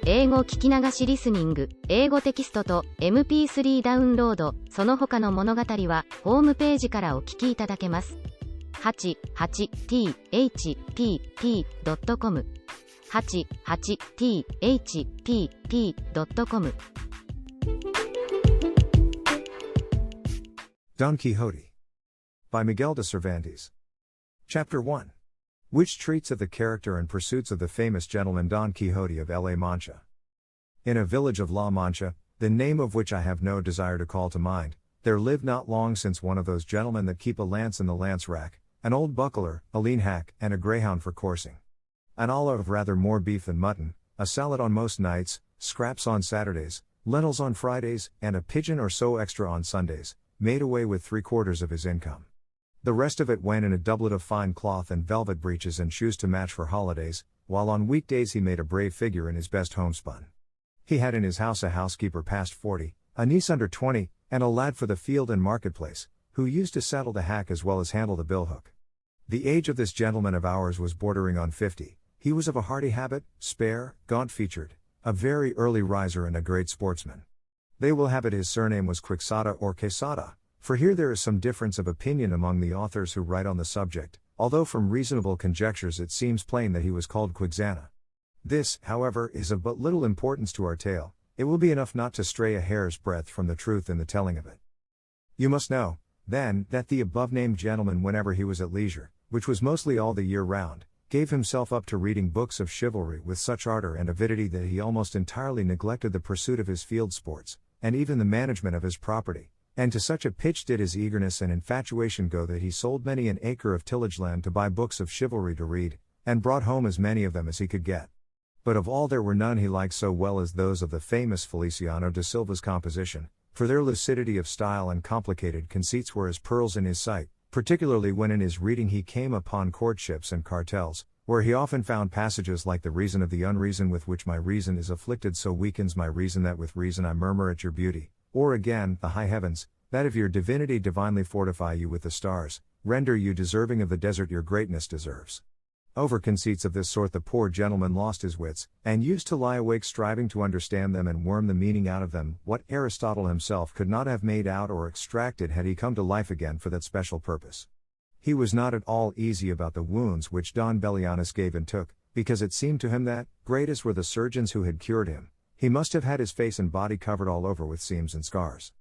英語聞き流しリスニング、英語テキストと MP3 ダウンロード、その他の物語はホームページからお聞きいただけます。88thpp.com 88thpp.com Don Quixote by Miguel de Cervantes. Chapter 1. Which treats of the character and pursuits of the famous gentleman Don Quixote of La Mancha. In a village of La Mancha, the name of which I have no desire to call to mind, there lived not long since one of those gentlemen that keep a lance in the lance rack, an old buckler, a lean hack, and a greyhound for coursing. An olive of rather more beef than mutton, a salad on most nights, scraps on Saturdays, lentils on Fridays, and a pigeon or so extra on Sundays, made away with 3/4 of his income. The rest of it went in a doublet of fine cloth and velvet breeches and shoes to match for holidays, while on weekdays he made a brave figure in his best homespun. He had in his house a housekeeper past 40, a niece under 20, and a lad for the field and marketplace, who used to saddle the hack as well as handle the billhook. The age of this gentleman of ours was bordering on 50, he was of a hardy habit, spare, gaunt-featured, a very early riser and a great sportsman. They will have it his surname was Quixada or Quesada, for here there is some difference of opinion among the authors who write on the subject, although from reasonable conjectures it seems plain that he was called Quixana. This, however, is of but little importance to our tale, it will be enough not to stray a hair's breadth from the truth in the telling of it. You must know, then, that the above-named gentleman whenever he was at leisure, which was mostly all the year round, gave himself up to reading books of chivalry with such ardor and avidity that he almost entirely neglected the pursuit of his field sports, and even the management of his property, and to such a pitch did his eagerness and infatuation go that he sold many an acre of tillage land to buy books of chivalry to read, and brought home as many of them as he could get. But of all there were none he liked so well as those of the famous Feliciano de Silva's composition, for their lucidity of style and complicated conceits were as pearls in his sight, particularly when in his reading he came upon courtships and cartels, where he often found passages like the reason of the unreason with which my reason is afflicted so weakens my reason that with reason I murmur at your beauty, or again, the high heavens, that if your divinity divinely fortify you with the stars, render you deserving of the desert your greatness deserves. Over conceits of this sort the poor gentleman lost his wits, and used to lie awake striving to understand them and worm the meaning out of them, what Aristotle himself could not have made out or extracted had he come to life again for that special purpose. He was not at all easy about the wounds which Don Belianis gave and took, because it seemed to him that, great as were the surgeons who had cured him, he must have had his face and body covered all over with seams and scars.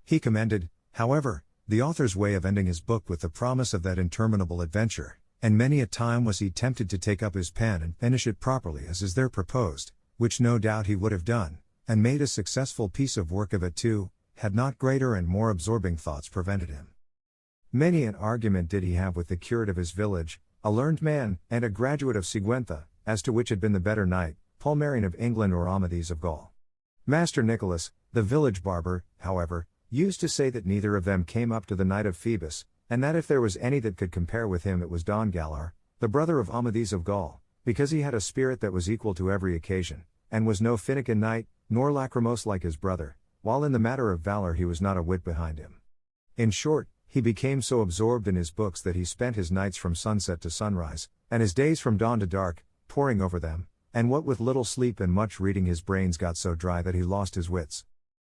He commended, however, the author's way of ending his book with the promise of that interminable adventure, and many a time was he tempted to take up his pen and finish it properly as is there proposed, which no doubt he would have done, and made a successful piece of work of it too, had not greater and more absorbing thoughts prevented him. Many an argument did he have with the curate of his village, a learned man, and a graduate of Sigüenza, as to which had been the better knight, Palmerian of England or Amadis of Gaul. Master Nicholas, the village barber, however, used to say that neither of them came up to the knight of Phoebus, and that if there was any that could compare with him it was Don Galar, the brother of Amadis of Gaul, because he had a spirit that was equal to every occasion, and was no finikin knight, nor lachrymose like his brother, while in the matter of valor he was not a whit behind him. In short, he became so absorbed in his books that he spent his nights from sunset to sunrise, and his days from dawn to dark, poring over them, and what with little sleep and much reading his brains got so dry that he lost his wits.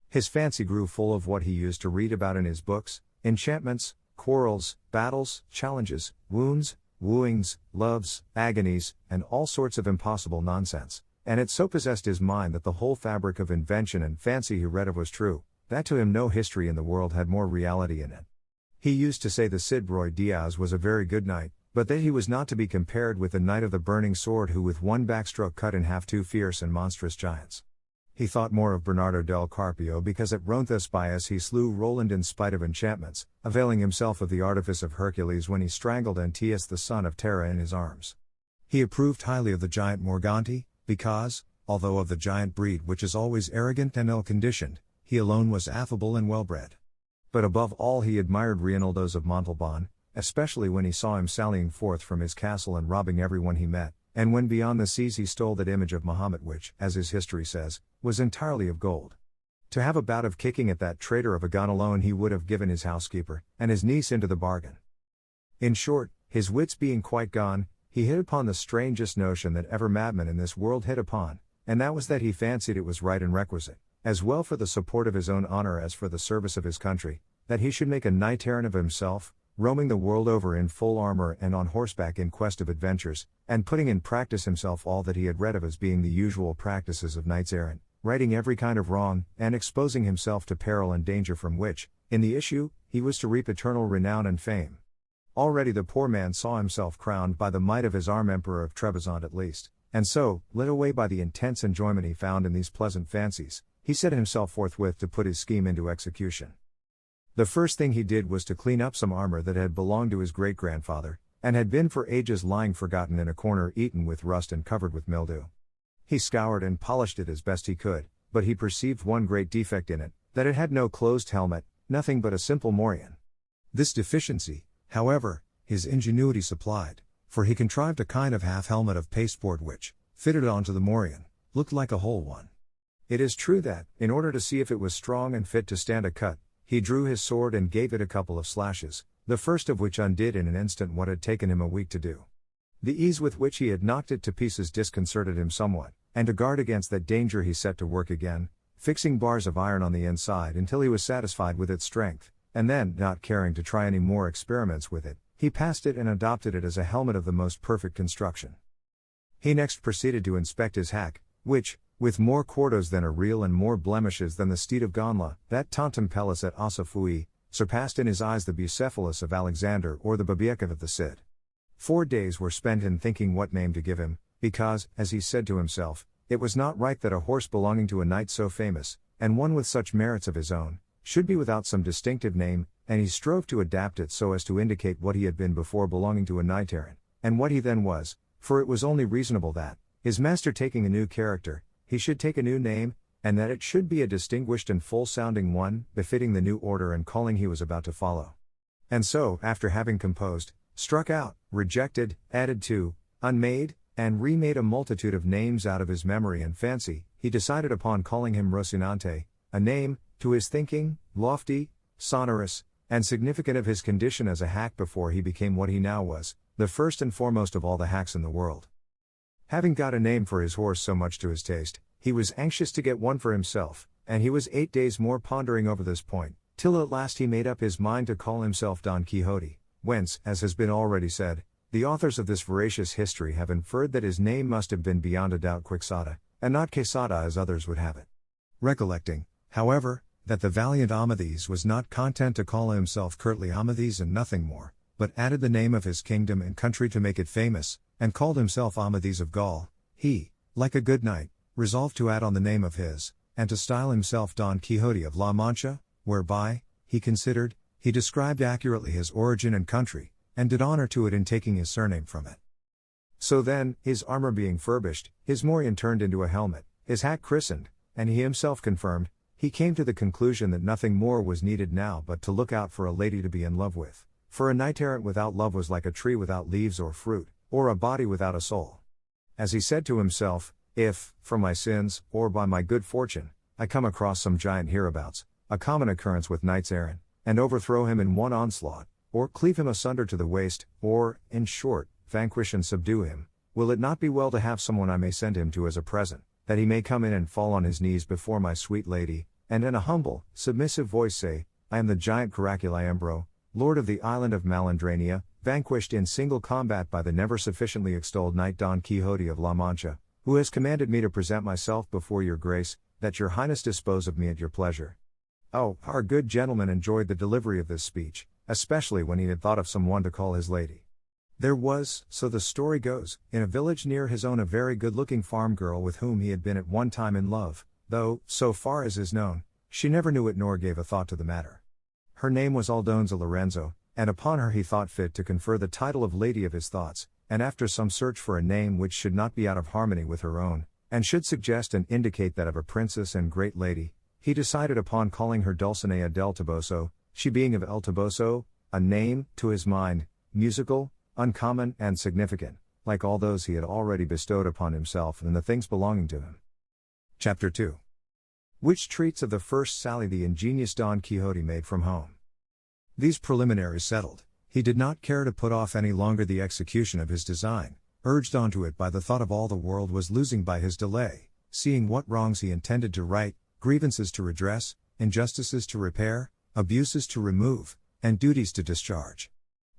His fancy grew full of what he used to read about in his books, enchantments, quarrels, battles, challenges, wounds, wooings, loves, agonies, and all sorts of impossible nonsense, and it so possessed his mind that the whole fabric of invention and fancy he read of was true, that to him no history in the world had more reality in it. He used to say the Cid Roy Diaz was a very good knight, but that he was not to be compared with the knight of the burning sword who with one backstroke cut in half two fierce and monstrous giants. He thought more of Bernardo del Carpio because at Roncesvalles he slew Roland in spite of enchantments, availing himself of the artifice of Hercules when he strangled Antæus the son of Terra in his arms. He approved highly of the giant Morganti, because, although of the giant breed which is always arrogant and ill-conditioned, he alone was affable and well-bred. But above all he admired Reinaldos of Montalban, especially when he saw him sallying forth from his castle and robbing everyone he met, and when beyond the seas he stole that image of Mahomet which, as his history says, was entirely of gold. To have a bout of kicking at that traitor of a gun alone he would have given his housekeeper, and his niece into the bargain. In short, his wits being quite gone, he hit upon the strangest notion that ever madman in this world hit upon, and that was that he fancied it was right and requisite, as well for the support of his own honor as for the service of his country, that he should make a knight-errant of himself, roaming the world over in full armor and on horseback in quest of adventures, and putting in practice himself all that he had read of as being the usual practices of knights-errant, righting every kind of wrong, and exposing himself to peril and danger from which, in the issue, he was to reap eternal renown and fame. Already the poor man saw himself crowned by the might of his arm Emperor of Trebizond at least, and so, led away by the intense enjoyment he found in these pleasant fancies, he set himself forthwith to put his scheme into execution. The first thing he did was to clean up some armor that had belonged to his great-grandfather, and had been for ages lying forgotten in a corner, eaten with rust and covered with mildew. He scoured and polished it as best he could, but he perceived one great defect in it, that it had no closed helmet, nothing but a simple morion. This deficiency, however, his ingenuity supplied, for he contrived a kind of half-helmet of pasteboard which, fitted onto the morion, looked like a whole one. It is true that, in order to see if it was strong and fit to stand a cut, he drew his sword and gave it a couple of slashes, the first of which undid in an instant what had taken him a week to do. The ease with which he had knocked it to pieces disconcerted him somewhat, and to guard against that danger he set to work again, fixing bars of iron on the inside until he was satisfied with its strength, and then, not caring to try any more experiments with it, he passed it and adopted it as a helmet of the most perfect construction. He next proceeded to inspect his hack, which, with more quartos than a reel and more blemishes than the steed of Gonla, that tantum pellis et ossa fui, surpassed in his eyes the Bucephalus of Alexander or the Babiekov of the Cid. 4 days were spent in thinking what name to give him, because, as he said to himself, it was not right that a horse belonging to a knight so famous, and one with such merits of his own, should be without some distinctive name, and he strove to adapt it so as to indicate what he had been before belonging to a knight-errant, and what he then was, for it was only reasonable that, his master taking a new character, he should take a new name, and that it should be a distinguished and full-sounding one, befitting the new order and calling he was about to follow. And so, after having composed, struck out, rejected, added to, unmade, and remade a multitude of names out of his memory and fancy, he decided upon calling him Rocinante, a name, to his thinking, lofty, sonorous, and significant of his condition as a hack before he became what he now was, the first and foremost of all the hacks in the world. Having got a name for his horse so much to his taste, he was anxious to get one for himself, and he was 8 days more pondering over this point, till at last he made up his mind to call himself Don Quixote, whence, as has been already said, the authors of this veracious history have inferred that his name must have been beyond a doubt Quixada, and not Quesada as others would have it. Recollecting, however, that the valiant Amadis was not content to call himself curtly Amadis and nothing more, but added the name of his kingdom and country to make it famous, and called himself Amadis of Gaul, he, like a good knight, resolved to add on the name of his, and to style himself Don Quixote of La Mancha, whereby, he considered, he described accurately his origin and country, and did honor to it in taking his surname from it. So then, his armor being furbished, his morion turned into a helmet, his hack christened, and he himself confirmed, he came to the conclusion that nothing more was needed now but to look out for a lady to be in love with, for a knight-errant without love was like a tree without leaves or fruit, or a body without a soul. As he said to himself, if, from my sins, or by my good fortune, I come across some giant hereabouts, a common occurrence with knights-errant, and overthrow him in one onslaught, or cleave him asunder to the waist, or, in short, vanquish and subdue him, will it not be well to have someone I may send him to as a present, that he may come in and fall on his knees before my sweet lady, and in a humble, submissive voice say, I am the giant Caraculi lord of the island of Malandrania, vanquished in single combat by the never sufficiently extolled knight Don Quixote of La Mancha, who has commanded me to present myself before your grace, that your highness dispose of me at your pleasure. Oh, our good gentleman enjoyed the delivery of this speech, especially when he had thought of some one to call his lady. There was, so the story goes, in a village near his own a very good-looking farm girl with whom he had been at one time in love, though, so far as is known, she never knew it nor gave a thought to the matter. Her name was Aldonza Lorenzo, and upon her he thought fit to confer the title of Lady of his thoughts, and after some search for a name which should not be out of harmony with her own, and should suggest and indicate that of a princess and great lady, he decided upon calling her Dulcinea del Toboso, she being of El Toboso, a name, to his mind, musical, uncommon, and significant, like all those he had already bestowed upon himself and the things belonging to him. Chapter 2. Which treats of the first sally the ingenious Don Quixote made from home. These preliminaries settled, he did not care to put off any longer the execution of his design, urged on to it by the thought of all the world was losing by his delay, seeing what wrongs he intended to right, grievances to redress, injustices to repair, abuses to remove, and duties to discharge.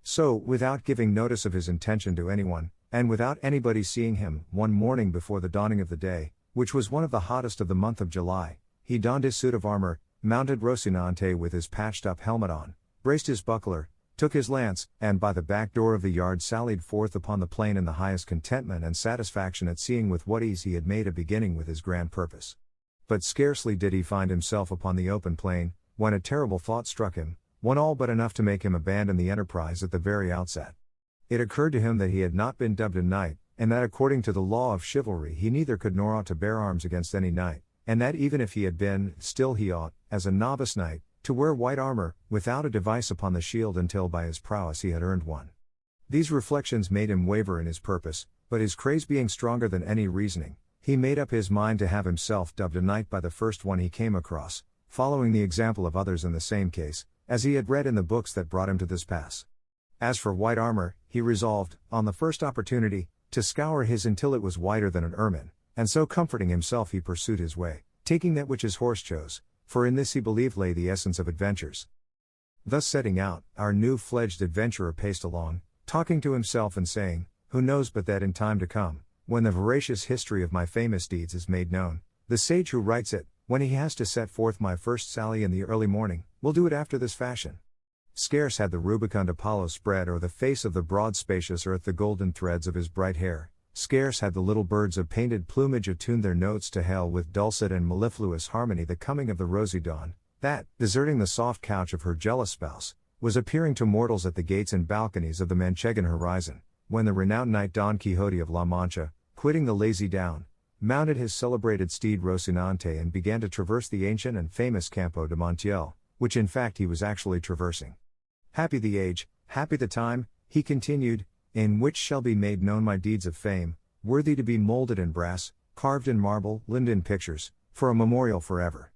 So, without giving notice of his intention to anyone, and without anybody seeing him, one morning before the dawning of the day, which was one of the hottest of the month of July, he donned his suit of armor, mounted Rocinante with his patched-up helmet on, braced his buckler, took his lance, and by the back door of the yard sallied forth upon the plain in the highest contentment and satisfaction at seeing with what ease he had made a beginning with his grand purpose. But scarcely did he find himself upon the open plain, when a terrible thought struck him, one all but enough to make him abandon the enterprise at the very outset. It occurred to him that he had not been dubbed a knight, and that according to the law of chivalry he neither could nor ought to bear arms against any knight, and that even if he had been, still he ought, as a novice knight, to wear white armor, without a device upon the shield until by his prowess he had earned one. These reflections made him waver in his purpose, but his craze being stronger than any reasoning, he made up his mind to have himself dubbed a knight by the first one he came across, following the example of others in the same case, as he had read in the books that brought him to this pass. As for white armor, he resolved, on the first opportunity, to scour his until it was whiter than an ermine, and so comforting himself he pursued his way, taking that which his horse chose, for in this he believed lay the essence of adventures. Thus setting out, our new-fledged adventurer paced along, talking to himself and saying, "Who knows but that in time to come, when the veracious history of my famous deeds is made known, the sage who writes it, when he has to set forth my first sally in the early morning, will do it after this fashion." Scarce had the rubicund Apollo spread o'er the face of the broad spacious earth the golden threads of his bright hair, scarce had the little birds of painted plumage attuned their notes to hail with dulcet and mellifluous harmony the coming of the rosy dawn, that, deserting the soft couch of her jealous spouse, was appearing to mortals at the gates and balconies of the Manchegan horizon, when the renowned knight Don Quixote of La Mancha, quitting the lazy down, mounted his celebrated steed Rocinante and began to traverse the ancient and famous Campo de Montiel, which in fact he was actually traversing. "Happy the age, happy the time," he continued, "in which shall be made known my deeds of fame, worthy to be molded in brass, carved in marble, limned in pictures, for a memorial forever.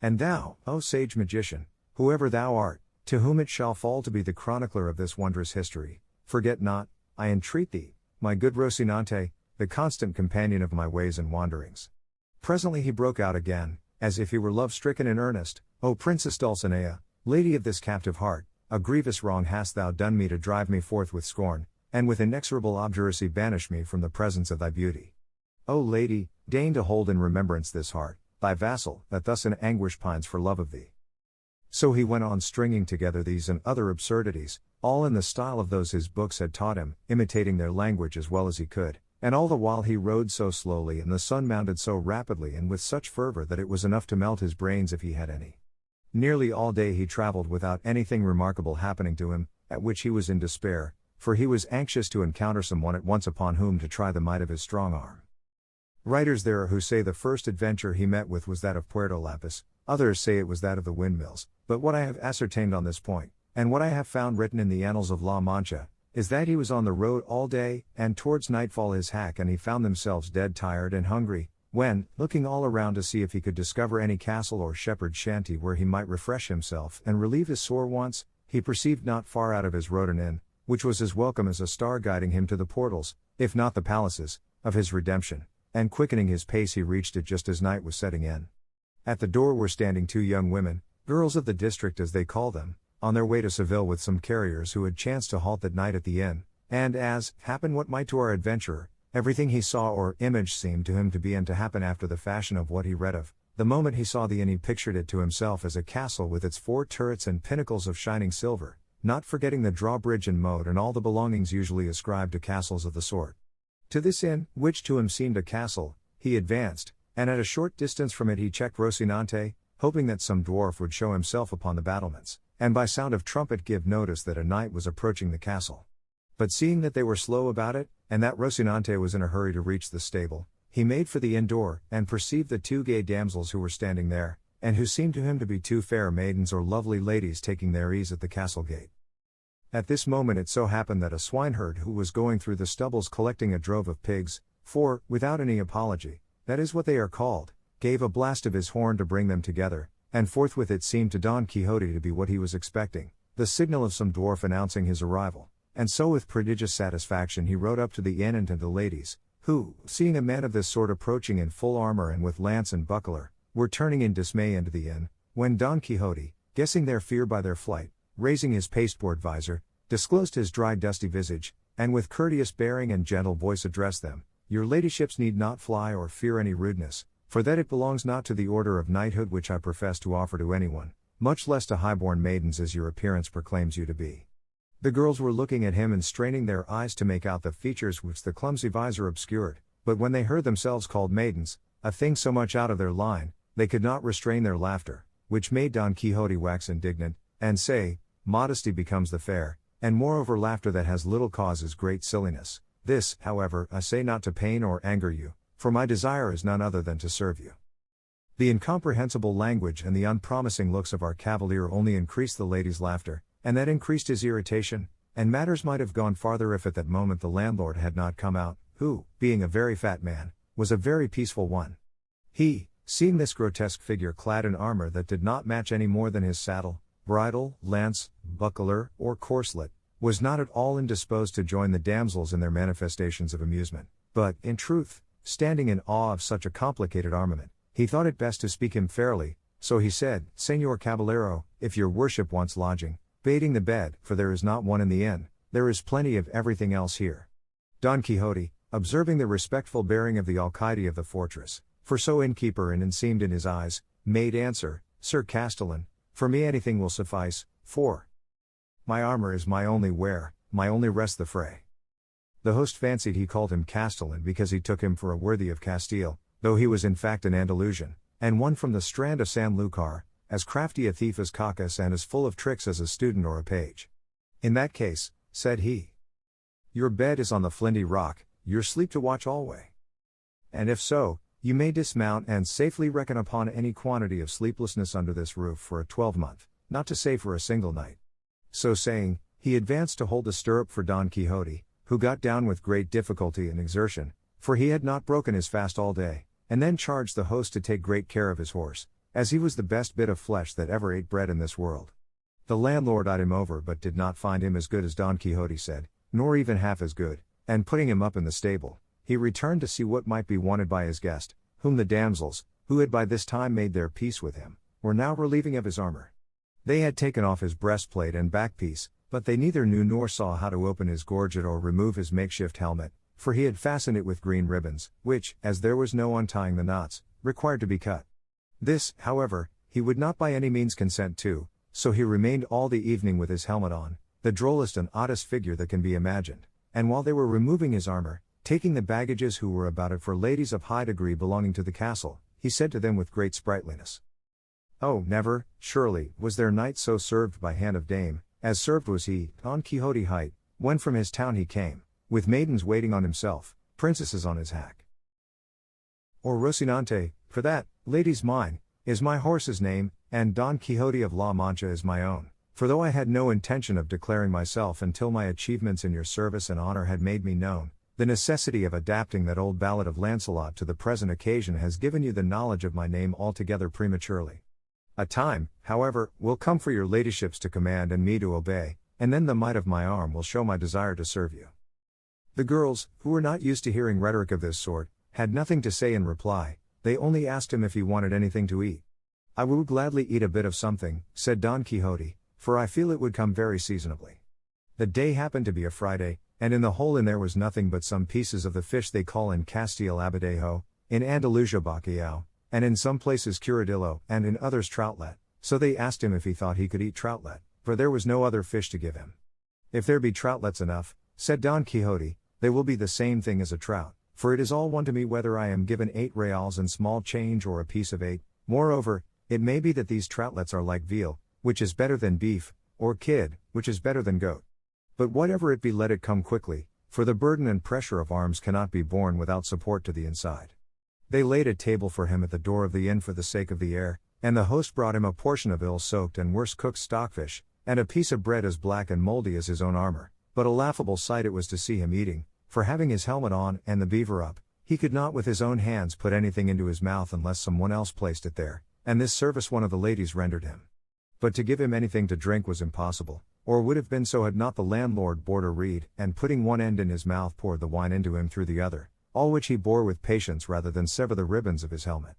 And thou, O sage magician, whoever thou art, to whom it shall fall to be the chronicler of this wondrous history, forget not, I entreat thee, my good Rocinante, the constant companion of my ways and wanderings." Presently he broke out again, as if he were love-stricken in earnest, "O Princess Dulcinea, lady of this captive heart, a grievous wrong hast thou done me to drive me forth with scorn, and with inexorable obduracy banish me from the presence of thy beauty. O lady, deign to hold in remembrance this heart, thy vassal, that thus in anguish pines for love of thee." So he went on stringing together these and other absurdities, all in the style of those his books had taught him, imitating their language as well as he could, and all the while he rode so slowly and the sun mounted so rapidly and with such fervor that it was enough to melt his brains if he had any. Nearly all day he traveled without anything remarkable happening to him, at which he was in despair, for he was anxious to encounter someone at once upon whom to try the might of his strong arm. Writers there are who say the first adventure he met with was that of Puerto Lapis, others say it was that of the windmills, but what I have ascertained on this point, and what I have found written in the annals of La Mancha, is that he was on the road all day, and towards nightfall his hack and he found themselves dead tired and hungry, when, looking all around to see if he could discover any castle or shepherd's shanty where he might refresh himself and relieve his sore wants, he perceived not far out of his road an inn, which was as welcome as a star guiding him to the portals, if not the palaces, of his redemption, and quickening his pace he reached it just as night was setting in. At the door were standing two young women, girls of the district as they call them, on their way to Seville with some carriers who had chanced to halt that night at the inn, and as, happen what might to our adventurer, everything he saw or image seemed to him to be and to happen after the fashion of what he read of. The moment he saw the inn he pictured it to himself as a castle with its 4 turrets and pinnacles of shining silver, not forgetting the drawbridge and moat and all the belongings usually ascribed to castles of the sort. To this inn, which to him seemed a castle, he advanced, and at a short distance from it he checked Rocinante, hoping that some dwarf would show himself upon the battlements, and by sound of trumpet give notice that a knight was approaching the castle. But seeing that they were slow about it, and that Rocinante was in a hurry to reach the stable, he made for the inn door, and perceived the 2 gay damsels who were standing there, and who seemed to him to be 2 fair maidens or lovely ladies taking their ease at the castle gate. At this moment it so happened that a swineherd who was going through the stubbles collecting a drove of pigs, for, without any apology, that is what they are called, gave a blast of his horn to bring them together, and forthwith it seemed to Don Quixote to be what he was expecting, the signal of some dwarf announcing his arrival, and so with prodigious satisfaction he rode up to the inn and to the ladies, who, seeing a man of this sort approaching in full armor and with lance and buckler, were turning in dismay into the inn, when Don Quixote, guessing their fear by their flight, raising his pasteboard visor, disclosed his dry dusty visage, and with courteous bearing and gentle voice addressed them, "Your ladyships need not fly or fear any rudeness, for that it belongs not to the order of knighthood which I profess to offer to anyone, much less to high-born maidens as your appearance proclaims you to be." The girls were looking at him and straining their eyes to make out the features which the clumsy visor obscured, but when they heard themselves called maidens, a thing so much out of their line, they could not restrain their laughter, which made Don Quixote wax indignant, and say, "Modesty becomes the fair, and moreover laughter that has little cause is great silliness. This, however, I say not to pain or anger you, for my desire is none other than to serve you." The incomprehensible language and the unpromising looks of our cavalier only increased the lady's laughter, and that increased his irritation, and matters might have gone farther if at that moment the landlord had not come out, who, being a very fat man, was a very peaceful one. He, seeing this grotesque figure clad in armor that did not match any more than his saddle, bridle, lance, buckler, or corslet, was not at all indisposed to join the damsels in their manifestations of amusement, but, in truth, standing in awe of such a complicated armament, he thought it best to speak him fairly, so he said, "Señor Caballero, if your worship wants lodging, bating the bed, for there is not one in the inn, there is plenty of everything else here." Don Quixote, observing the respectful bearing of the alcaide of the fortress, for so innkeeper and seemed in his eyes, made answer, "Sir Castellan, for me anything will suffice, for my armor is my only wear, my only rest the fray." The host fancied he called him Castellan because he took him for a worthy of Castile, though he was in fact an Andalusian, and one from the strand of San Lucar, as crafty a thief as Cacus and as full of tricks as a student or a page. "In that case," said he, "your bed is on the flinty rock, your sleep to watch alway. And if so, you may dismount and safely reckon upon any quantity of sleeplessness under this roof for a 12-month, not to say for a single night." So saying, he advanced to hold a stirrup for Don Quixote, who got down with great difficulty and exertion, for he had not broken his fast all day, and then charged the host to take great care of his horse, as he was the best bit of flesh that ever ate bread in this world. The landlord eyed him over but did not find him as good as Don Quixote said, nor even half as good, and putting him up in the stable, he returned to see what might be wanted by his guest, whom the damsels, who had by this time made their peace with him, were now relieving of his armor. They had taken off his breastplate and backpiece, but they neither knew nor saw how to open his gorget or remove his makeshift helmet, for he had fastened it with green ribbons, which, as there was no untying the knots, required to be cut. This, however, he would not by any means consent to, so he remained all the evening with his helmet on, the drollest and oddest figure that can be imagined, and while they were removing his armor, taking the baggages who were about it for ladies of high degree belonging to the castle, he said to them with great sprightliness, "Oh, never, surely, was there knight so served by hand of dame, as served was he, Don Quixote hight, when from his town he came, with maidens waiting on himself, princesses on his hack. Or Rocinante, for that, ladies mine, is my horse's name, and Don Quixote of La Mancha is my own, for though I had no intention of declaring myself until my achievements in your service and honor had made me known, the necessity of adapting that old ballad of Lancelot to the present occasion has given you the knowledge of my name altogether prematurely. A time, however, will come for your ladyships to command and me to obey, and then the might of my arm will show my desire to serve you." The girls, who were not used to hearing rhetoric of this sort, had nothing to say in reply, they only asked him if he wanted anything to eat. "I would gladly eat a bit of something," said Don Quixote, "for I feel it would come very seasonably." The day happened to be a Friday, and in the whole inn there was nothing but some pieces of the fish they call in Castile abadejo, in Andalusia bacalao, and in some places curadillo, and in others troutlet, so they asked him if he thought he could eat troutlet, for there was no other fish to give him. "If there be troutlets enough," said Don Quixote, "they will be the same thing as a trout, for it is all one to me whether I am given 8 reals in small change or a piece of 8, moreover, it may be that these troutlets are like veal, which is better than beef, or kid, which is better than goat. But whatever it be let it come quickly, for the burden and pressure of arms cannot be borne without support to the inside." They laid a table for him at the door of the inn for the sake of the air, and the host brought him a portion of ill-soaked and worse-cooked stockfish, and a piece of bread as black and mouldy as his own armor, but a laughable sight it was to see him eating, for having his helmet on and the beaver up, he could not with his own hands put anything into his mouth unless someone else placed it there, and this service one of the ladies rendered him. But to give him anything to drink was impossible, or would have been so had not the landlord bored a reed, and putting one end in his mouth poured the wine into him through the other, all which he bore with patience rather than sever the ribbons of his helmet.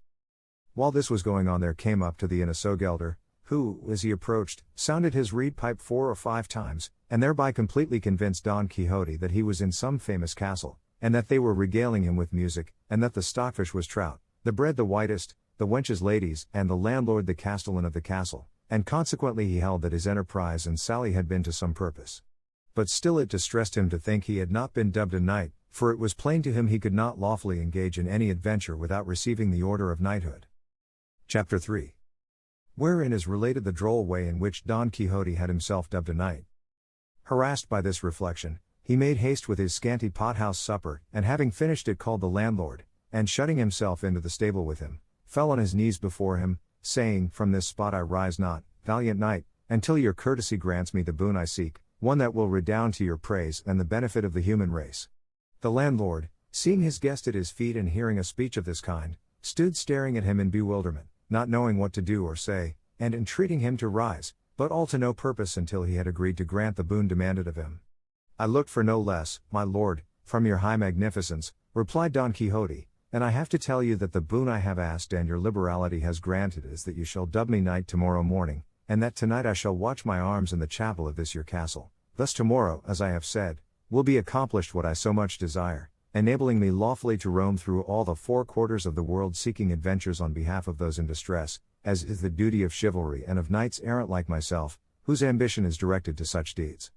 While this was going on, there came up to the inn a Soggelder, who, as he approached, sounded his reed pipe 4 or 5 times, and thereby completely convinced Don Quixote that he was in some famous castle, and that they were regaling him with music, and that the stockfish was trout, the bread the whitest, the wenches ladies, and the landlord the castellan of the castle, and consequently he held that his enterprise and sally had been to some purpose. But still it distressed him to think he had not been dubbed a knight, for it was plain to him he could not lawfully engage in any adventure without receiving the order of knighthood. Chapter 3. Wherein is related the droll way in which Don Quixote had himself dubbed a knight. Harassed by this reflection, he made haste with his scanty pothouse supper, and having finished it called the landlord, and shutting himself into the stable with him, fell on his knees before him, saying, From this spot I rise not, valiant knight, until your courtesy grants me the boon I seek, one that will redound to your praise and the benefit of the human race. The landlord, seeing his guest at his feet and hearing a speech of this kind, stood staring at him in bewilderment, not knowing what to do or say, and entreating him to rise, but all to no purpose until he had agreed to grant the boon demanded of him. I looked for no less, my lord, from your high magnificence, replied Don Quixote, and I have to tell you that the boon I have asked and your liberality has granted is that you shall dub me knight tomorrow morning, and that tonight I shall watch my arms in the chapel of this your castle. Thus tomorrow, as I have said, will be accomplished what I so much desire, enabling me lawfully to roam through all the 4 quarters of the world seeking adventures on behalf of those in distress, as is the duty of chivalry and of knights errant like myself, whose ambition is directed to such deeds.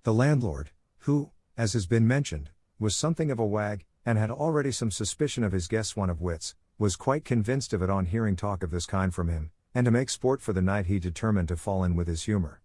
The landlord, who, as has been mentioned, was something of a wag, and had already some suspicion of his guest's want of wits, was quite convinced of it on hearing talk of this kind from him, and to make sport for the night he determined to fall in with his humor.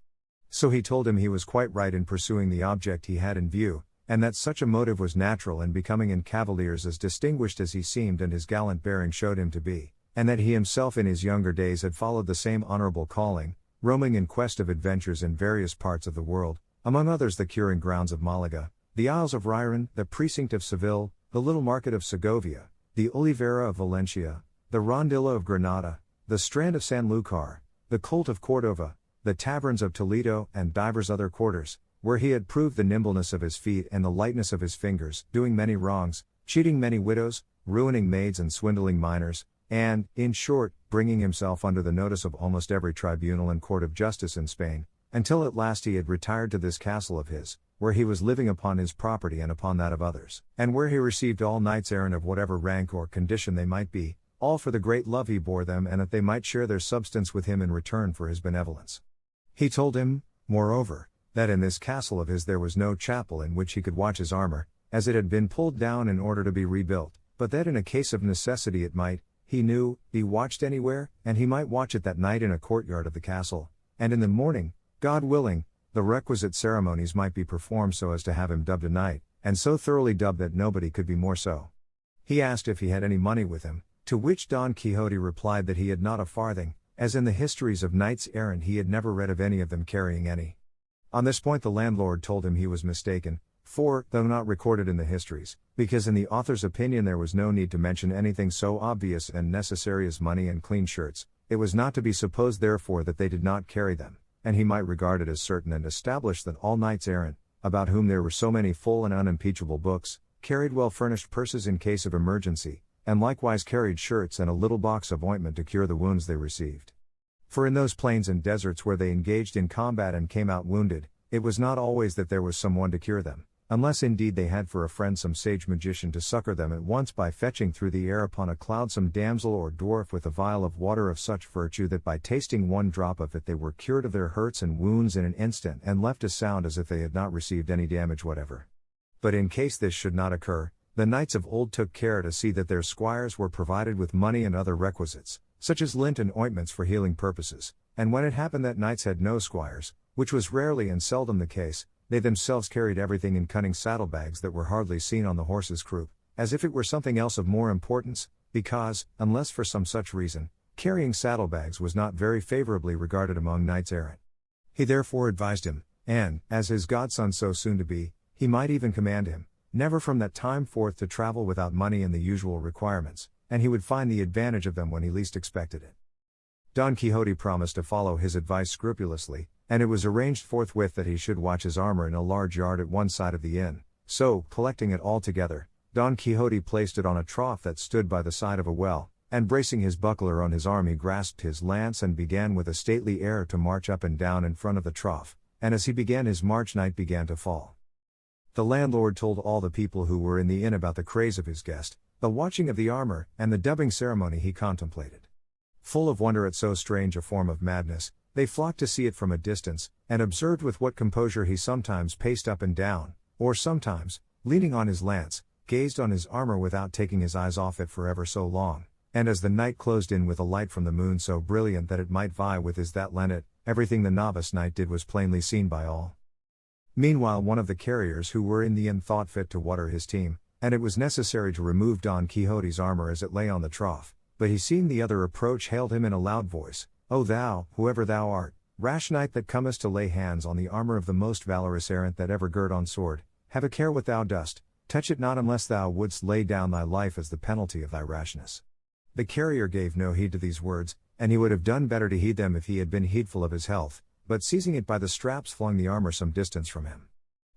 So he told him he was quite right in pursuing the object he had in view, and that such a motive was natural and becoming in cavaliers as distinguished as he seemed and his gallant bearing showed him to be, and that he himself in his younger days had followed the same honorable calling, roaming in quest of adventures in various parts of the world, among others the curing grounds of Malaga, the Isles of Riron, the precinct of Seville, the little market of Segovia, the Oliveira of Valencia, the Rondilla of Granada, the Strand of Sanlúcar, the Colt of Cordova, the taverns of Toledo and divers other quarters, where he had proved the nimbleness of his feet and the lightness of his fingers, doing many wrongs, cheating many widows, ruining maids and swindling minors, and, in short, bringing himself under the notice of almost every tribunal and court of justice in Spain, until at last he had retired to this castle of his, where he was living upon his property and upon that of others, and where he received all knights errant of whatever rank or condition they might be, all for the great love he bore them and that they might share their substance with him in return for his benevolence. He told him, moreover, that in this castle of his there was no chapel in which he could watch his armor, as it had been pulled down in order to be rebuilt, but that in a case of necessity it might, he knew, be watched anywhere, and he might watch it that night in a courtyard of the castle, and in the morning, God willing, the requisite ceremonies might be performed so as to have him dubbed a knight, and so thoroughly dubbed that nobody could be more so. He asked if he had any money with him, to which Don Quixote replied that he had not a farthing, as in the histories of knights errant he had never read of any of them carrying any. On this point the landlord told him he was mistaken, for, though not recorded in the histories, because in the author's opinion there was no need to mention anything so obvious and necessary as money and clean shirts, it was not to be supposed therefore that they did not carry them, and he might regard it as certain and established that all knights errant, about whom there were so many full and unimpeachable books, carried well-furnished purses in case of emergency, and likewise carried shirts and a little box of ointment to cure the wounds they received. For in those plains and deserts where they engaged in combat and came out wounded, it was not always that there was some one to cure them, unless indeed they had for a friend some sage magician to succor them at once by fetching through the air upon a cloud some damsel or dwarf with a vial of water of such virtue that by tasting one drop of it they were cured of their hurts and wounds in an instant and left as sound as if they had not received any damage whatever. But in case this should not occur, the knights of old took care to see that their squires were provided with money and other requisites, such as lint and ointments for healing purposes, and when it happened that knights had no squires, which was rarely and seldom the case, they themselves carried everything in cunning saddlebags that were hardly seen on the horse's croup, as if it were something else of more importance, because, unless for some such reason, carrying saddlebags was not very favorably regarded among knights errant. He therefore advised him, and, as his godson so soon to be, he might even command him, never from that time forth to travel without money and the usual requirements, and he would find the advantage of them when he least expected it. Don Quixote promised to follow his advice scrupulously, and it was arranged forthwith that he should watch his armor in a large yard at one side of the inn, so, collecting it all together, Don Quixote placed it on a trough that stood by the side of a well, and bracing his buckler on his arm he grasped his lance and began with a stately air to march up and down in front of the trough, and as he began his march night began to fall. The landlord told all the people who were in the inn about the craze of his guest, the watching of the armor, and the dubbing ceremony he contemplated. Full of wonder at so strange a form of madness, they flocked to see it from a distance, and observed with what composure he sometimes paced up and down, or sometimes, leaning on his lance, gazed on his armor without taking his eyes off it for ever so long, and as the night closed in with a light from the moon so brilliant that it might vie with his that lent it, everything the novice knight did was plainly seen by all. Meanwhile one of the carriers who were in the inn thought fit to water his team, and it was necessary to remove Don Quixote's armor as it lay on the trough, but he seeing the other approach hailed him in a loud voice, "O thou, whoever thou art, rash knight that comest to lay hands on the armor of the most valorous errant that ever girt on sword, have a care what thou dost, touch it not unless thou wouldst lay down thy life as the penalty of thy rashness." The carrier gave no heed to these words, and he would have done better to heed them if he had been heedful of his health, but seizing it by the straps flung the armor some distance from him.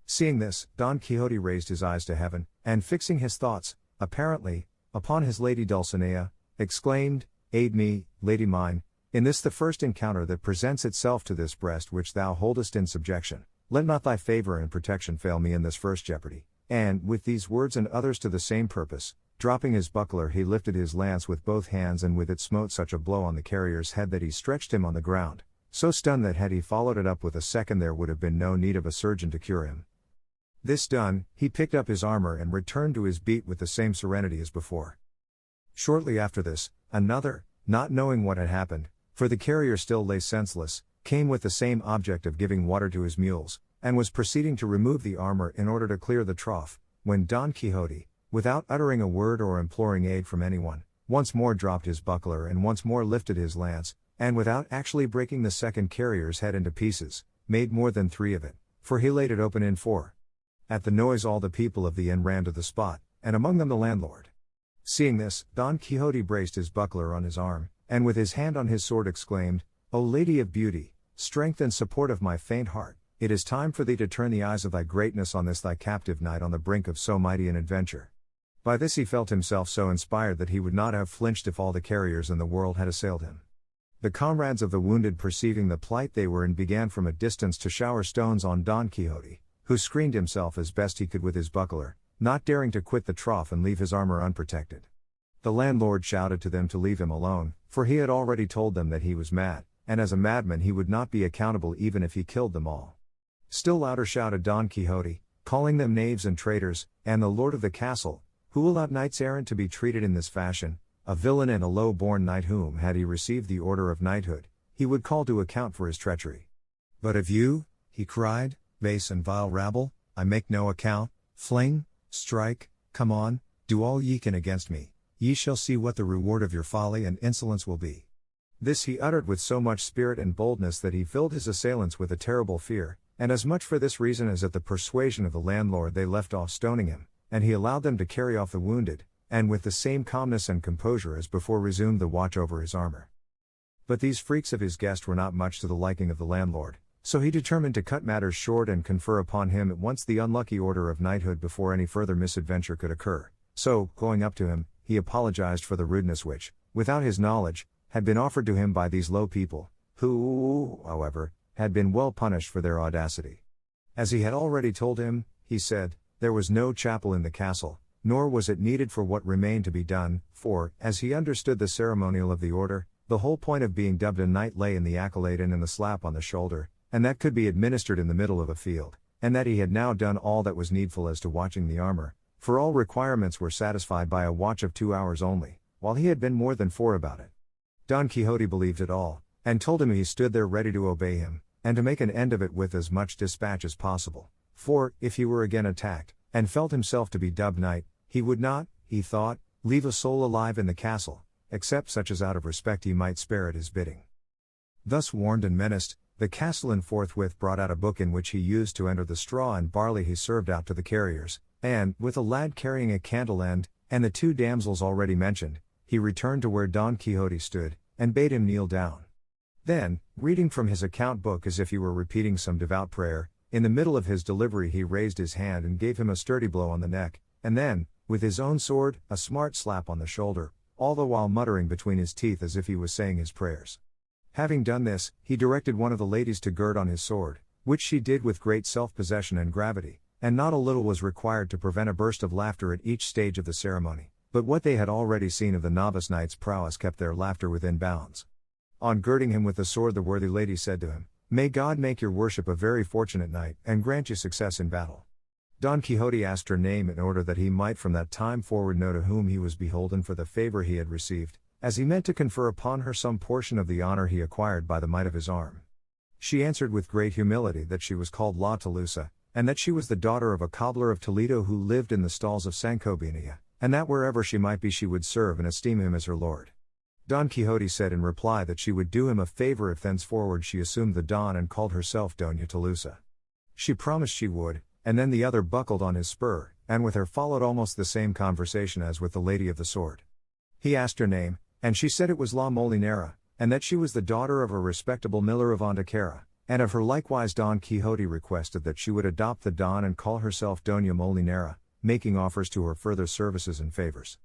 Seeing this, Don Quixote raised his eyes to heaven, and fixing his thoughts, apparently, upon his lady Dulcinea, exclaimed, "Aid me, lady mine, in this the first encounter that presents itself to this breast which thou holdest in subjection, let not thy favor and protection fail me in this first jeopardy." And, with these words and others to the same purpose, dropping his buckler he lifted his lance with both hands and with it smote such a blow on the carrier's head that he stretched him on the ground, so stunned that had he followed it up with a second there would have been no need of a surgeon to cure him. This done, he picked up his armor and returned to his beat with the same serenity as before. Shortly after this, another, not knowing what had happened, for the carrier still lay senseless, came with the same object of giving water to his mules, and was proceeding to remove the armor in order to clear the trough, when Don Quixote, without uttering a word or imploring aid from anyone, once more dropped his buckler and once more lifted his lance, and without actually breaking the second carrier's head into pieces, made more than 3 of it, for he laid it open in 4. At the noise all the people of the inn ran to the spot, and among them the landlord. Seeing this, Don Quixote braced his buckler on his arm, and with his hand on his sword exclaimed, "O Lady of Beauty, strength and support of my faint heart, it is time for thee to turn the eyes of thy greatness on this thy captive knight on the brink of so mighty an adventure." By this he felt himself so inspired that he would not have flinched if all the carriers in the world had assailed him. The comrades of the wounded perceiving the plight they were in began from a distance to shower stones on Don Quixote, who screened himself as best he could with his buckler, not daring to quit the trough and leave his armor unprotected. The landlord shouted to them to leave him alone, for he had already told them that he was mad, and as a madman he would not be accountable even if he killed them all. Still louder shouted Don Quixote, calling them knaves and traitors, and the lord of the castle, who allowed knights errant to be treated in this fashion, a villain and a low-born knight whom, had he received the order of knighthood, he would call to account for his treachery. "But of you," he cried, "base and vile rabble, I make no account, fling, strike, come on, do all ye can against me, ye shall see what the reward of your folly and insolence will be." This he uttered with so much spirit and boldness that he filled his assailants with a terrible fear, and as much for this reason as at the persuasion of the landlord they left off stoning him, and he allowed them to carry off the wounded, and with the same calmness and composure as before resumed the watch over his armor. But these freaks of his guest were not much to the liking of the landlord, so he determined to cut matters short and confer upon him at once the unlucky order of knighthood before any further misadventure could occur. So, going up to him, he apologized for the rudeness which, without his knowledge, had been offered to him by these low people, who, however, had been well punished for their audacity. As he had already told him, he said, there was no chapel in the castle, nor was it needed for what remained to be done, for, as he understood the ceremonial of the order, the whole point of being dubbed a knight lay in the accolade and in the slap on the shoulder, and that could be administered in the middle of a field, and that he had now done all that was needful as to watching the armor, for all requirements were satisfied by a watch of 2 hours only, while he had been more than 4 about it. Don Quixote believed it all, and told him he stood there ready to obey him, and to make an end of it with as much dispatch as possible, for, if he were again attacked, and felt himself to be dubbed knight, he would not, he thought, leave a soul alive in the castle, except such as out of respect he might spare at his bidding. Thus warned and menaced, the castellan forthwith brought out a book in which he used to enter the straw and barley he served out to the carriers, and, with a lad carrying a candle end, and the 2 damsels already mentioned, he returned to where Don Quixote stood, and bade him kneel down. Then, reading from his account book as if he were repeating some devout prayer, in the middle of his delivery he raised his hand and gave him a sturdy blow on the neck, and then, with his own sword, a smart slap on the shoulder, all the while muttering between his teeth as if he was saying his prayers. Having done this, he directed one of the ladies to gird on his sword, which she did with great self-possession and gravity, and not a little was required to prevent a burst of laughter at each stage of the ceremony, but what they had already seen of the novice knight's prowess kept their laughter within bounds. On girding him with the sword, the worthy lady said to him, "May God make your worship a very fortunate knight, and grant you success in battle." Don Quixote asked her name in order that he might from that time forward know to whom he was beholden for the favor he had received, as he meant to confer upon her some portion of the honor he acquired by the might of his arm. She answered with great humility that she was called La Tolosa, and that she was the daughter of a cobbler of Toledo who lived in the stalls of Sancobinia, and that wherever she might be she would serve and esteem him as her lord. Don Quixote said in reply that she would do him a favor if thenceforward she assumed the Don and called herself Doña Tolosa. She promised she would, and then the other buckled on his spur, and with her followed almost the same conversation as with the lady of the sword. He asked her name, and she said it was La Molinera, and that she was the daughter of a respectable miller of Antequera, and of her likewise Don Quixote requested that she would adopt the Don and call herself Doña Molinera, making offers to her further services and favors.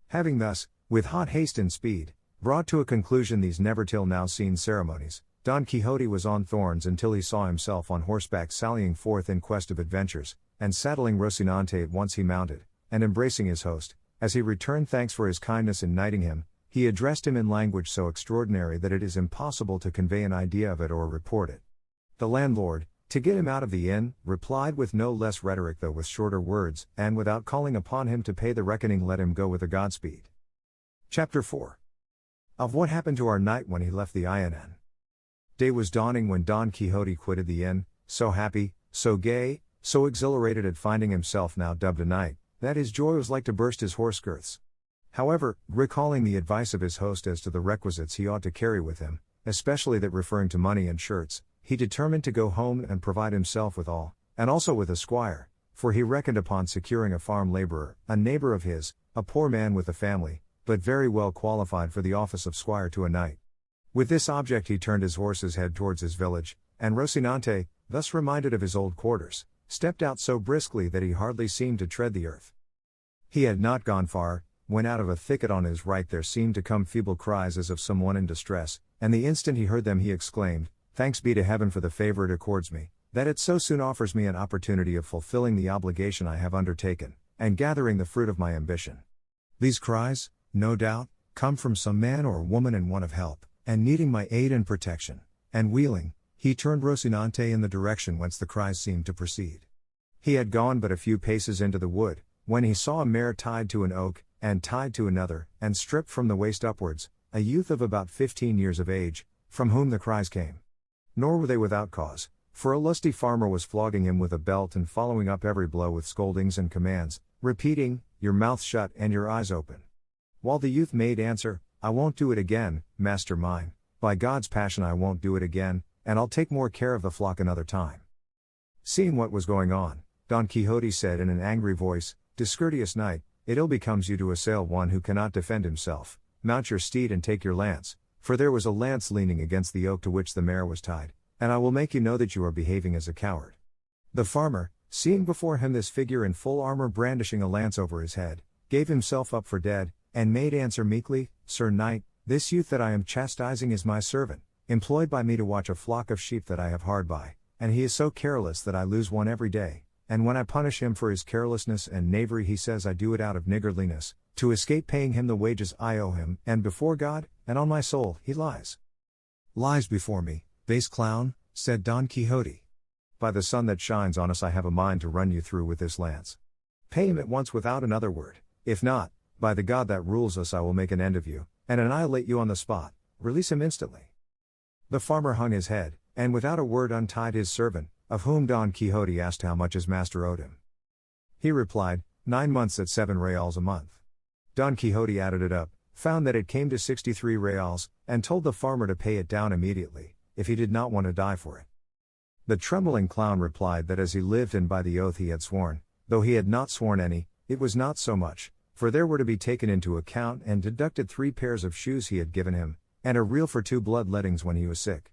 Having thus, with hot haste and speed, brought to a conclusion these never till now seen ceremonies, Don Quixote was on thorns until he saw himself on horseback sallying forth in quest of adventures, and saddling Rocinante at once he mounted, and embracing his host, as he returned thanks for his kindness in knighting him, he addressed him in language so extraordinary that it is impossible to convey an idea of it or report it. The landlord, to get him out of the inn, replied with no less rhetoric though with shorter words, and without calling upon him to pay the reckoning let him go with a Godspeed. Chapter 4. Of what happened to our knight when he left the inn. Day was dawning when Don Quixote quitted the inn, so happy, so gay, so exhilarated at finding himself now dubbed a knight, that his joy was like to burst his horse girths. However, recalling the advice of his host as to the requisites he ought to carry with him, especially that referring to money and shirts, he determined to go home and provide himself with all, and also with a squire, for he reckoned upon securing a farm laborer, a neighbor of his, a poor man with a family, but very well qualified for the office of squire to a knight. With this object he turned his horse's head towards his village, and Rocinante, thus reminded of his old quarters, stepped out so briskly that he hardly seemed to tread the earth. He had not gone far, when out of a thicket on his right there seemed to come feeble cries as of some one in distress, and the instant he heard them he exclaimed, "Thanks be to heaven for the favor it accords me, that it so soon offers me an opportunity of fulfilling the obligation I have undertaken, and gathering the fruit of my ambition." These cries, no doubt, come from some man or woman in want of help, and needing my aid and protection, and wheeling, he turned Rocinante in the direction whence the cries seemed to proceed. He had gone but a few paces into the wood, when he saw a mare tied to an oak, and tied to another, and stripped from the waist upwards, a youth of about 15 years of age, from whom the cries came. Nor were they without cause, for a lusty farmer was flogging him with a belt and following up every blow with scoldings and commands, repeating, "Your mouth shut and your eyes open." While the youth made answer, "I won't do it again, master mine, by God's passion I won't do it again, and I'll take more care of the flock another time." Seeing what was going on, Don Quixote said in an angry voice, "Discourteous knight, it ill becomes you to assail one who cannot defend himself. Mount your steed and take your lance," for there was a lance leaning against the oak to which the mare was tied, "and I will make you know that you are behaving as a coward." The farmer, seeing before him this figure in full armor brandishing a lance over his head, gave himself up for dead, and made answer meekly, "Sir knight, this youth that I am chastising is my servant, employed by me to watch a flock of sheep that I have hard by, and he is so careless that I lose one every day, and when I punish him for his carelessness and knavery he says I do it out of niggardliness, to escape paying him the wages I owe him, and before God, and on my soul, he lies." "Lies before me, base clown," said Don Quixote. "By the sun that shines on us I have a mind to run you through with this lance. Pay him at once without another word, if not, by the God that rules us I will make an end of you, and annihilate you on the spot. Release him instantly." The farmer hung his head, and without a word untied his servant, of whom Don Quixote asked how much his master owed him. He replied, 9 months at 7 reals a month. Don Quixote added it up, found that it came to 63 reals, and told the farmer to pay it down immediately, if he did not want to die for it. The trembling clown replied that as he lived and by the oath he had sworn, though he had not sworn any, it was not so much, for there were to be taken into account and deducted 3 pairs of shoes he had given him, and a reel for 2 bloodlettings when he was sick.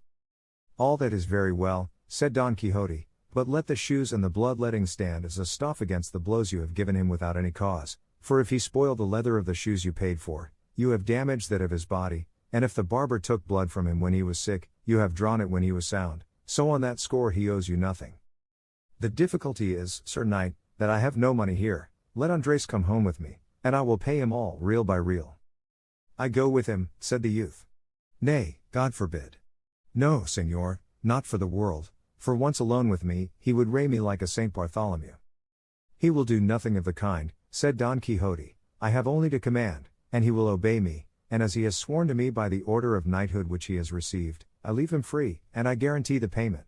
"All that is very well," said Don Quixote, "but let the shoes and the bloodlettings stand as a stop against the blows you have given him without any cause, for if he spoil the leather of the shoes you paid for, you have damaged that of his body, and if the barber took blood from him when he was sick, you have drawn it when he was sound, so on that score he owes you nothing. The difficulty is, Sir Knight, that I have no money here. Let Andres come home with me, and I will pay him all, real by real. I go with him, said the youth. Nay, God forbid. No, Señor, not for the world, for once alone with me, he would ray me like a Saint Bartholomew. He will do nothing of the kind, said Don Quixote. I have only to command, and he will obey me, and as he has sworn to me by the order of knighthood which he has received, I leave him free, and I guarantee the payment.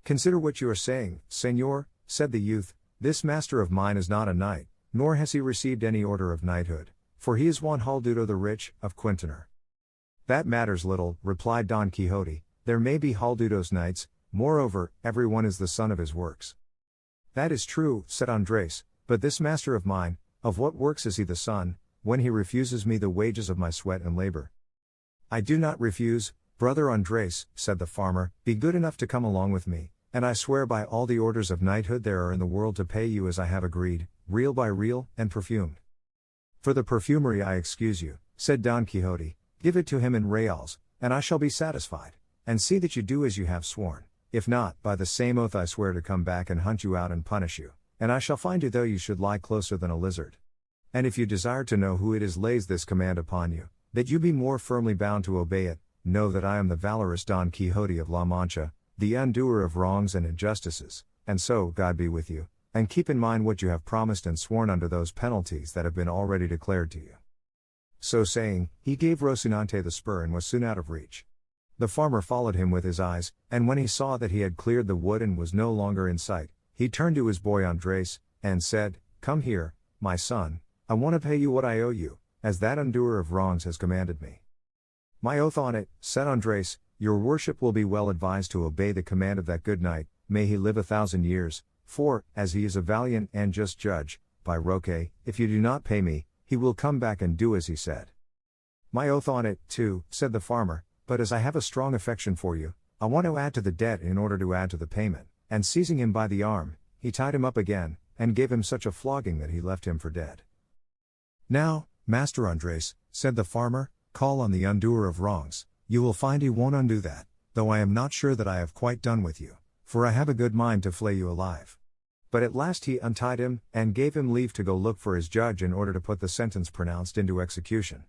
Consider what you are saying, Señor, said the youth. This master of mine is not a knight, nor has he received any order of knighthood, for he is Juan Haldudo the Rich, of Quintanar. That matters little, replied Don Quixote. There may be Haldudos knights, moreover, every one is the son of his works. That is true, said Andres, but this master of mine, of what works is he the son, when he refuses me the wages of my sweat and labor? I do not refuse, brother Andres, said the farmer, be good enough to come along with me, and I swear by all the orders of knighthood there are in the world to pay you as I have agreed, real by real, and perfumed. For the perfumery I excuse you, said Don Quixote, give it to him in reals, and I shall be satisfied, and see that you do as you have sworn. If not, by the same oath I swear to come back and hunt you out and punish you, and I shall find you though you should lie closer than a lizard. And if you desire to know who it is lays this command upon you, that you be more firmly bound to obey it, know that I am the valorous Don Quixote of La Mancha, the undoer of wrongs and injustices, and so, God be with you, and keep in mind what you have promised and sworn under those penalties that have been already declared to you. So saying, he gave Rocinante the spur and was soon out of reach. The farmer followed him with his eyes, and when he saw that he had cleared the wood and was no longer in sight, he turned to his boy Andres, and said, Come here, my son, I want to pay you what I owe you, as that undoer of wrongs has commanded me. My oath on it, said Andres, your worship will be well advised to obey the command of that good knight, may he live 1,000 years, for, as he is a valiant and just judge, by Roque, if you do not pay me, he will come back and do as he said. My oath on it, too, said the farmer, but as I have a strong affection for you, I want to add to the debt in order to add to the payment, and seizing him by the arm, he tied him up again, and gave him such a flogging that he left him for dead. Now, Master Andres, said the farmer, call on the undoer of wrongs, you will find he won't undo that, though I am not sure that I have quite done with you, for I have a good mind to flay you alive. But at last he untied him, and gave him leave to go look for his judge in order to put the sentence pronounced into execution.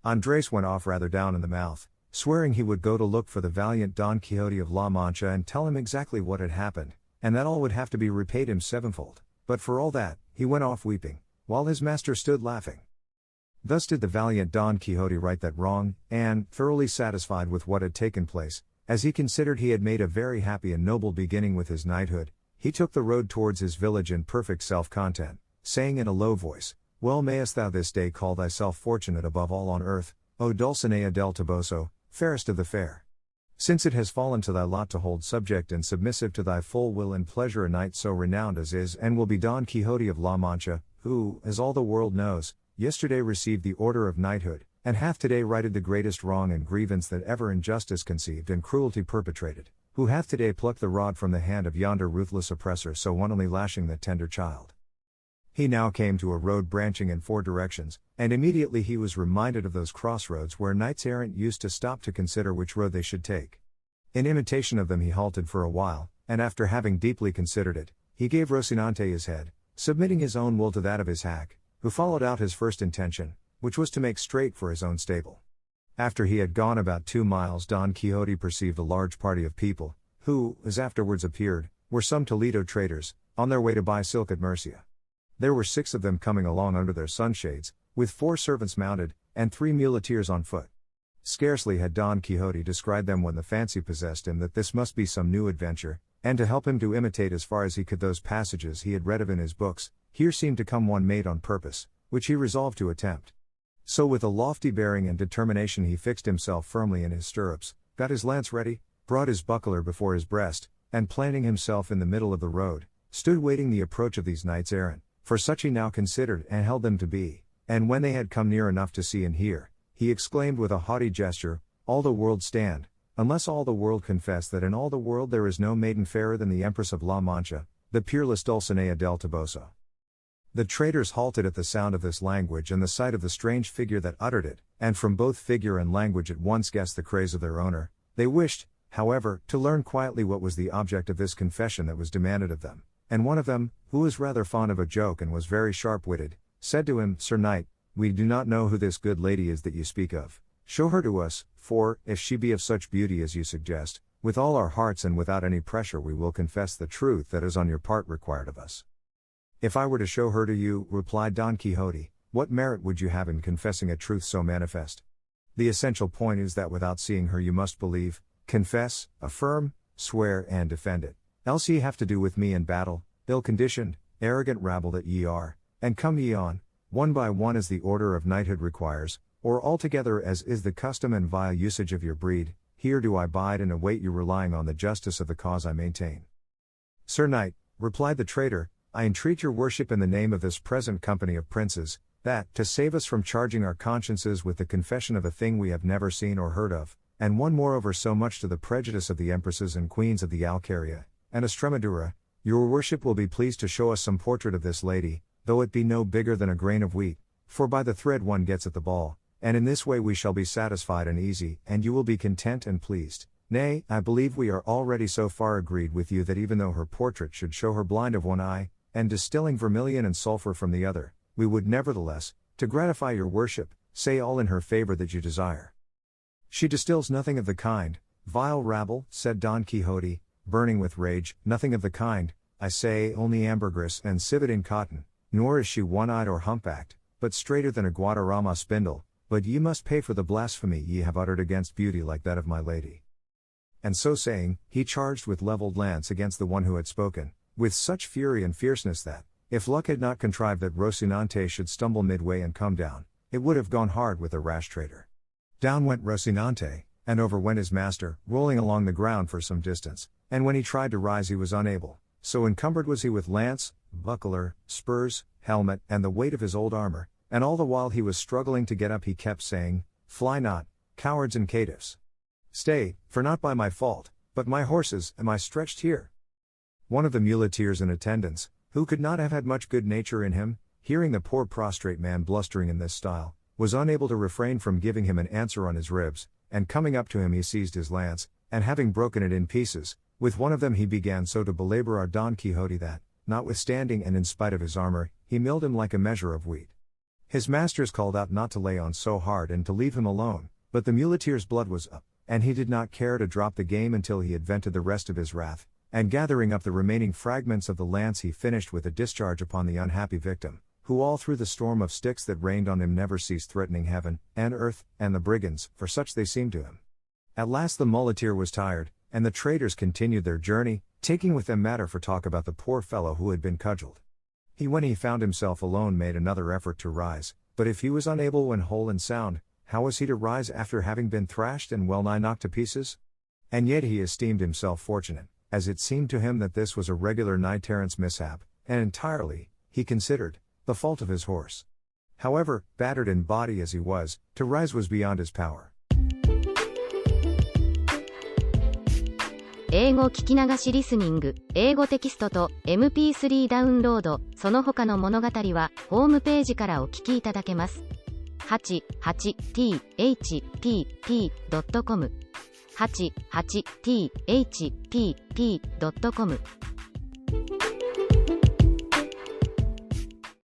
Andres went off rather down in the mouth, swearing he would go to look for the valiant Don Quixote of La Mancha and tell him exactly what had happened, and that all would have to be repaid him sevenfold, but for all that, he went off weeping, while his master stood laughing. Thus did the valiant Don Quixote right that wrong, and, thoroughly satisfied with what had taken place, as he considered he had made a very happy and noble beginning with his knighthood, he took the road towards his village in perfect self-content, saying in a low voice, Well mayest thou this day call thyself fortunate above all on earth, O Dulcinea del Toboso, fairest of the fair. Since it has fallen to thy lot to hold subject and submissive to thy full will and pleasure a knight so renowned as is and will be Don Quixote of La Mancha, who, as all the world knows, yesterday received the order of knighthood, and hath today righted the greatest wrong and grievance that ever injustice conceived and cruelty perpetrated, who hath today plucked the rod from the hand of yonder ruthless oppressor so wantonly lashing that tender child. He now came to a road branching in 4 directions, and immediately he was reminded of those crossroads where knights-errant used to stop to consider which road they should take. In imitation of them he halted for a while, and after having deeply considered it, he gave Rocinante his head, submitting his own will to that of his hack, who followed out his first intention, which was to make straight for his own stable. After he had gone about 2 miles Don Quixote perceived a large party of people, who, as afterwards appeared, were some Toledo traders, on their way to buy silk at Murcia. There were 6 of them coming along under their sunshades, with 4 servants mounted, and 3 muleteers on foot. Scarcely had Don Quixote descried them when the fancy possessed him that this must be some new adventure, and to help him to imitate as far as he could those passages he had read of in his books, here seemed to come one made on purpose, which he resolved to attempt. So with a lofty bearing and determination he fixed himself firmly in his stirrups, got his lance ready, brought his buckler before his breast, and planting himself in the middle of the road, stood waiting the approach of these knights errant, for such he now considered and held them to be, and when they had come near enough to see and hear, he exclaimed with a haughty gesture, All the world stand, unless all the world confess that in all the world there is no maiden fairer than the Empress of La Mancha, the peerless Dulcinea del Toboso. The traders halted at the sound of this language and the sight of the strange figure that uttered it, and from both figure and language at once guessed the craze of their owner. They wished, however, to learn quietly what was the object of this confession that was demanded of them. And one of them, who was rather fond of a joke and was very sharp-witted, said to him, "Sir Knight, we do not know who this good lady is that you speak of. Show her to us, for, if she be of such beauty as you suggest, with all our hearts and without any pressure we will confess the truth that is on your part required of us." "If I were to show her to you," replied Don Quixote, "what merit would you have in confessing a truth so manifest? The essential point is that without seeing her you must believe, confess, affirm, swear and defend it, else ye have to do with me in battle, ill-conditioned, arrogant rabble that ye are, and come ye on, one by one as the order of knighthood requires, or altogether as is the custom and vile usage of your breed, here do I bide and await you relying on the justice of the cause I maintain." "Sir Knight," replied the traitor, "I entreat your worship in the name of this present company of princes, that, to save us from charging our consciences with the confession of a thing we have never seen or heard of, and one moreover so much to the prejudice of the empresses and queens of the Alcaria, and Estremadura, your worship will be pleased to show us some portrait of this lady, though it be no bigger than a grain of wheat, for by the thread one gets at the ball, and in this way we shall be satisfied and easy, and you will be content and pleased. Nay, I believe we are already so far agreed with you that even though her portrait should show her blind of one eye, and distilling vermilion and sulphur from the other, we would nevertheless, to gratify your worship, say all in her favor that you desire." "She distills nothing of the kind, vile rabble," said Don Quixote, burning with rage, "nothing of the kind, I say, only ambergris and civet in cotton, nor is she one-eyed or humpbacked, but straighter than a Guadarrama spindle, but ye must pay for the blasphemy ye have uttered against beauty like that of my lady." And so saying, he charged with levelled lance against the one who had spoken, with such fury and fierceness that, if luck had not contrived that Rocinante should stumble midway and come down, it would have gone hard with the rash traitor. Down went Rocinante, and over went his master, rolling along the ground for some distance, and when he tried to rise he was unable, so encumbered was he with lance, buckler, spurs, helmet, and the weight of his old armor, and all the while he was struggling to get up he kept saying, "Fly not, cowards and caitiffs! Stay, for not by my fault, but my horses, am I stretched here." One of the muleteers in attendance, who could not have had much good nature in him, hearing the poor prostrate man blustering in this style, was unable to refrain from giving him an answer on his ribs, and coming up to him he seized his lance, and having broken it in pieces, with one of them he began so to belabor our Don Quixote that, notwithstanding and in spite of his armor, he milled him like a measure of wheat. His masters called out not to lay on so hard and to leave him alone, but the muleteer's blood was up, and he did not care to drop the game until he had vented the rest of his wrath, and gathering up the remaining fragments of the lance he finished with a discharge upon the unhappy victim, who all through the storm of sticks that rained on him never ceased threatening heaven, and earth, and the brigands, for such they seemed to him. At last the muleteer was tired, and the traders continued their journey, taking with them matter for talk about the poor fellow who had been cudgeled. He, when he found himself alone, made another effort to rise, but if he was unable when whole and sound, how was he to rise after having been thrashed and well nigh knocked to pieces? And yet he esteemed himself fortunate, as it seemed to him that this was a regular knight-errant's mishap, and entirely, he considered, the fault of his horse. However, battered in body as he was, to rise was beyond his power. 英語聞き流しリスニング、英語テキストと MP3 ダウンロード、その他の物語はホームページからお聞きいただけます。88thpp.com 88thpp.com